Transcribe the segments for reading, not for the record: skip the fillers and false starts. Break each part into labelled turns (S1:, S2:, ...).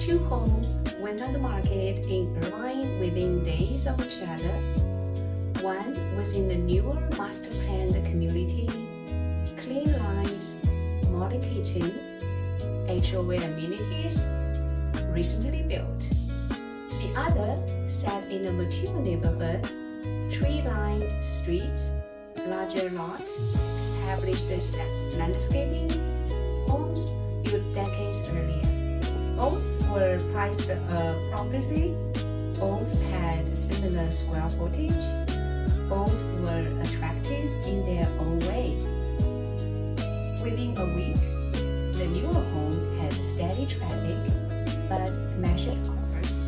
S1: Two homes went on the market in Irvine within days of each other. One was in the newer master-planned community, clean lines, modern kitchen, HOA amenities, recently built. The other sat in a mature neighborhood, tree-lined streets, larger lot, established landscaping, homes built decades earlier. Both were priced appropriately, both had similar square footage, both were attractive in their own way. Within a week, the newer home had steady traffic, but measured offers.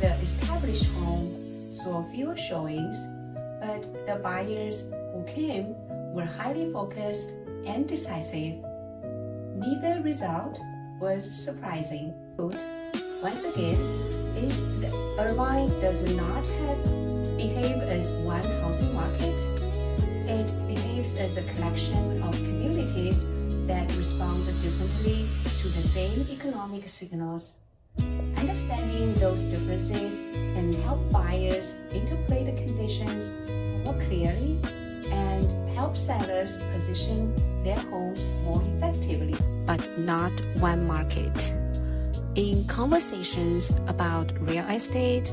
S1: The established home saw fewer showings, but the buyers who came were highly focused and decisive. Neither result was surprising. Once again, is that Irvine does not behave as one housing market. It behaves as a collection of communities that respond differently to the same economic signals. Understanding those differences can help buyers interpret the conditions more clearly and help sellers position their homes more effectively.
S2: But not one market. In conversations about real estate,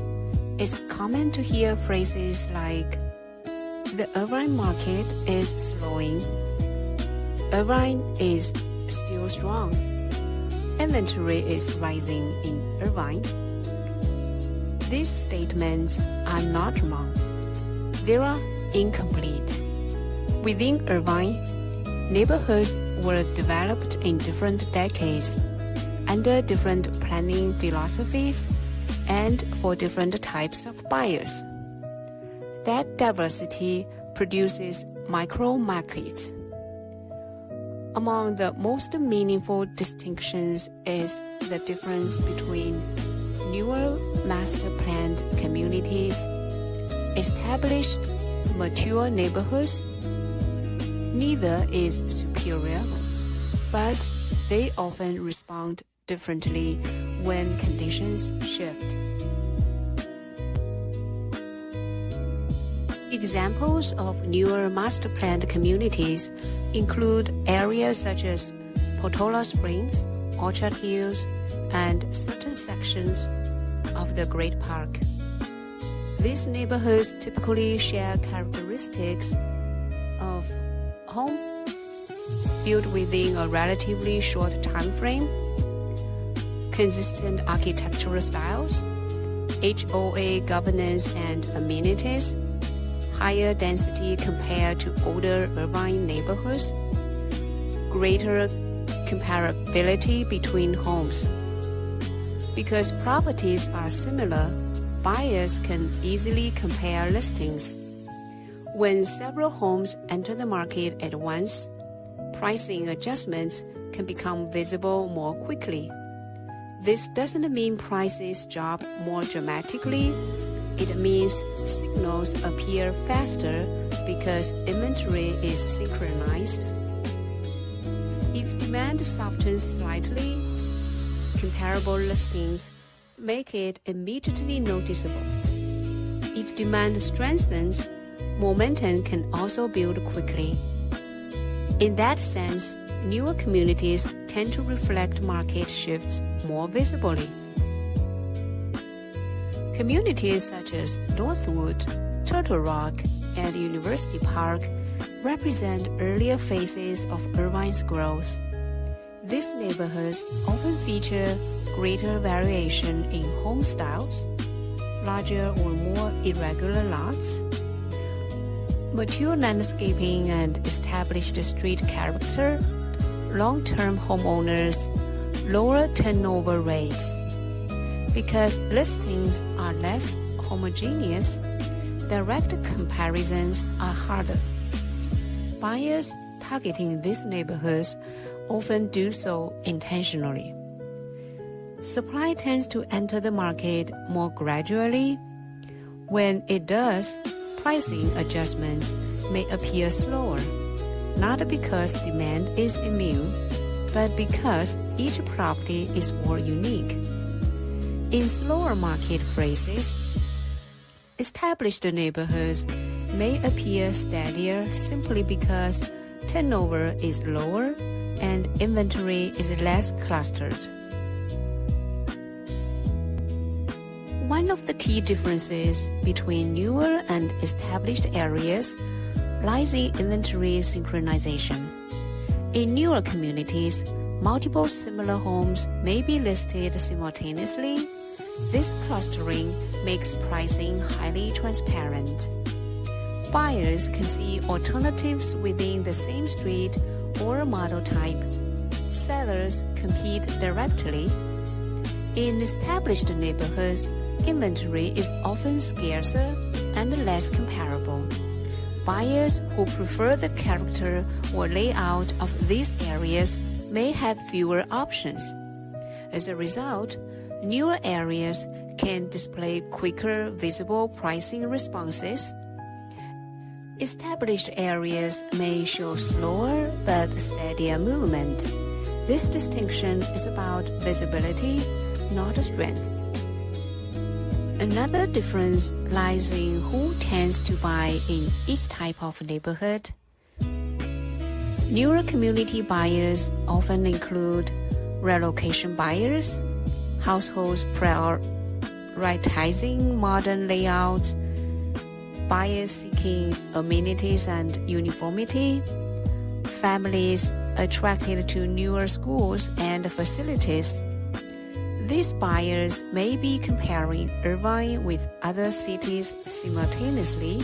S2: it's common to hear phrases like, "The Irvine market is slowing," "Irvine is still strong," "Inventory is rising in Irvine." These statements are not wrong. They are incomplete. Within Irvine, neighborhoods were developed in different decades, under different planning philosophies, and for different types of buyers. That diversity produces micro-markets. Among the most meaningful distinctions is the difference between newer master-planned communities, established mature neighborhoods. Neither is superior, but they often respond differently when conditions shift. Examples of newer master-planned communities include areas such as Portola Springs, Orchard Hills, and certain sections of the Great Park. These neighborhoods typically share characteristics of home built within a relatively short time frame, consistent architectural styles, HOA governance and amenities, higher density compared to older urban neighborhoods, greater comparability between homes. Because properties are similar, buyers can easily compare listings. When several homes enter the market at once, pricing adjustments can become visible more quickly. This doesn't mean prices drop more dramatically. It means signals appear faster because inventory is synchronized. If demand softens slightly, comparable listings make it immediately noticeable. If demand strengthens, momentum can also build quickly. In that sense, newer communities tend to reflect market shifts more visibly. Communities such as Northwood, Turtle Rock, and University Park represent earlier phases of Irvine's growth. These neighborhoods often feature greater variation in home styles, larger or more irregular lots, mature landscaping and established street character, long-term homeowners, lower turnover rates. Because listings are less homogeneous, direct comparisons are harder. Buyers targeting these neighborhoods often do so intentionally. Supply tends to enter the market more gradually. When it does, pricing adjustments may appear slower, not because demand is immune, but because each property is more unique. In slower market phrases, established neighborhoods may appear steadier simply because turnover is lower and inventory is less clustered. One of the key differences between newer and established areas lies in inventory synchronization. In newer communities, multiple similar homes may be listed simultaneously. This clustering makes pricing highly transparent. Buyers can see alternatives within the same street or model type. Sellers compete directly. In established neighborhoods, inventory is often scarcer and less comparable. Buyers who prefer the character or layout of these areas may have fewer options. As a result, newer areas can display quicker visible pricing responses. Established areas may show slower but steadier movement. This distinction is about visibility, not strength. Another difference lies in who tends to buy in each type of neighborhood. Newer community buyers often include relocation buyers, households prioritizing modern layouts, buyers seeking amenities and uniformity, families attracted to newer schools and facilities. These buyers may be comparing Irvine with other cities simultaneously.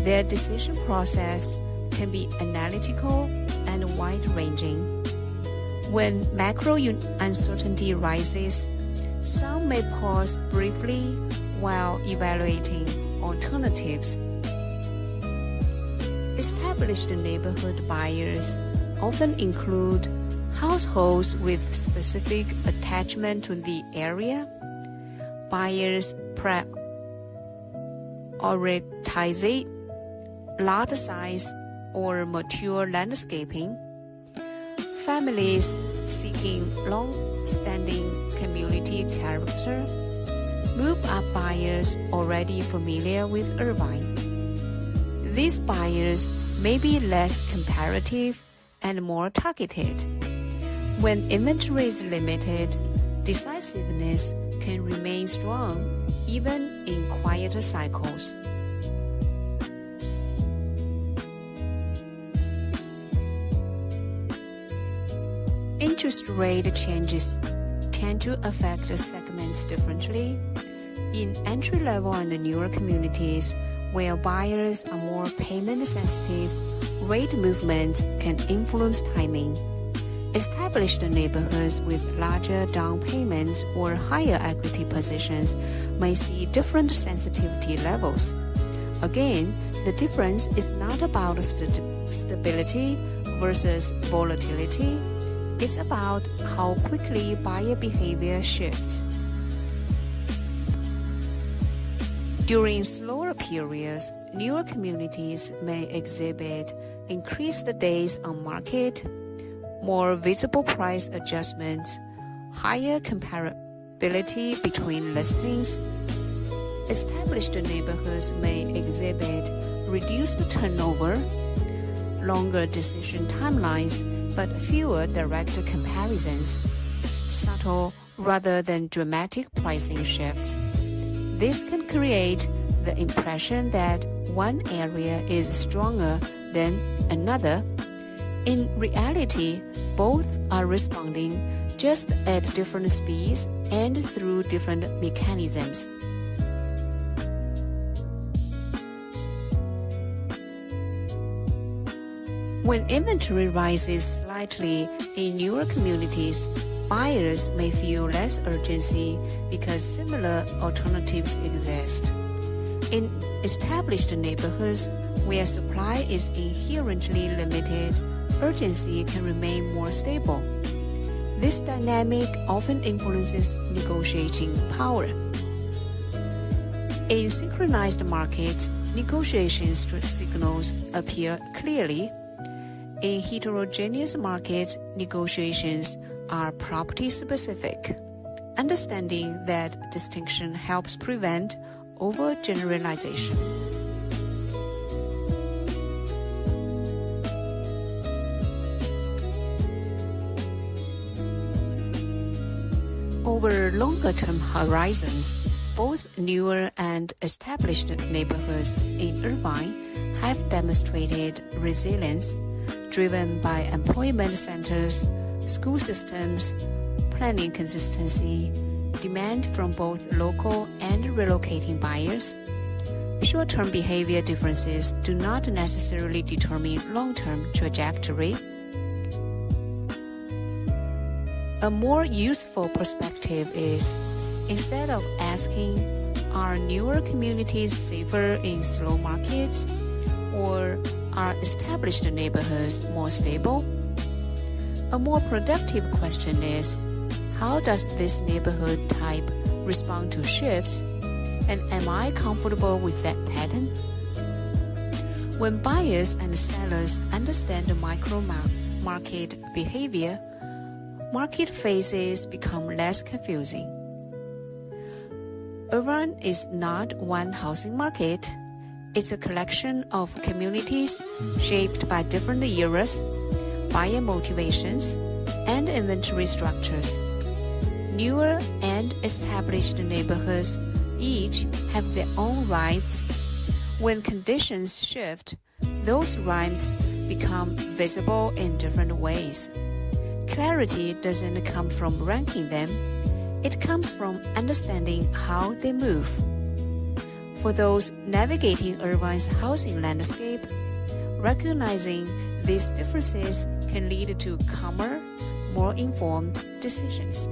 S2: Their decision process can be analytical and wide-ranging. When macro uncertainty rises, some may pause briefly while evaluating alternatives. Established neighborhood buyers often include households with specific attachment to the area. Buyers prioritize lot size or mature landscaping. Families seeking long-standing community character. Move-up buyers already familiar with Irvine. These buyers may be less comparative and more targeted. When inventory is limited, decisiveness can remain strong even in quieter cycles. Interest rate changes tend to affect the segments differently. In entry-level and newer communities, where buyers are more payment-sensitive, rate movements can influence timing. Established neighborhoods with larger down payments or higher equity positions may see different sensitivity levels. Again, the difference is not about stability versus volatility. It's about how quickly buyer behavior shifts. During slower periods, newer communities may exhibit increased days on market, more visible price adjustments, higher comparability between listings. Established neighborhoods may exhibit reduced turnover, longer decision timelines, but fewer direct comparisons, subtle rather than dramatic pricing shifts. This can create the impression that one area is stronger than another. In reality, both are responding just at different speeds and through different mechanisms. When inventory rises slightly in newer communities, buyers may feel less urgency because similar alternatives exist. In established neighborhoods where supply is inherently limited, urgency can remain more stable. This dynamic often influences negotiating power. In synchronized markets, negotiation signals appear clearly. In heterogeneous markets, negotiations are property-specific. understanding that distinction helps prevent overgeneralization. Over longer-term horizons, both newer and established neighborhoods in Irvine have demonstrated resilience, driven by employment centers, school systems, planning consistency, demand from both local and relocating buyers. Short-term behavior differences do not necessarily determine long-term trajectory. A more useful perspective is, instead of asking, are newer communities safer in slow markets, or are established neighborhoods more stable? A more productive question is, how does this neighborhood type respond to shifts, and am I comfortable with that pattern? When buyers and sellers understand the micro-market behavior, market phases become less confusing. Irvine is not one housing market. It's a collection of communities shaped by different eras, buyer motivations, and inventory structures. Newer and established neighborhoods each have their own rights. When conditions shift, those rights become visible in different ways. Clarity doesn't come from ranking them. It comes from understanding how they move. For those navigating Irvine's housing landscape, recognizing these differences can lead to calmer, more informed decisions.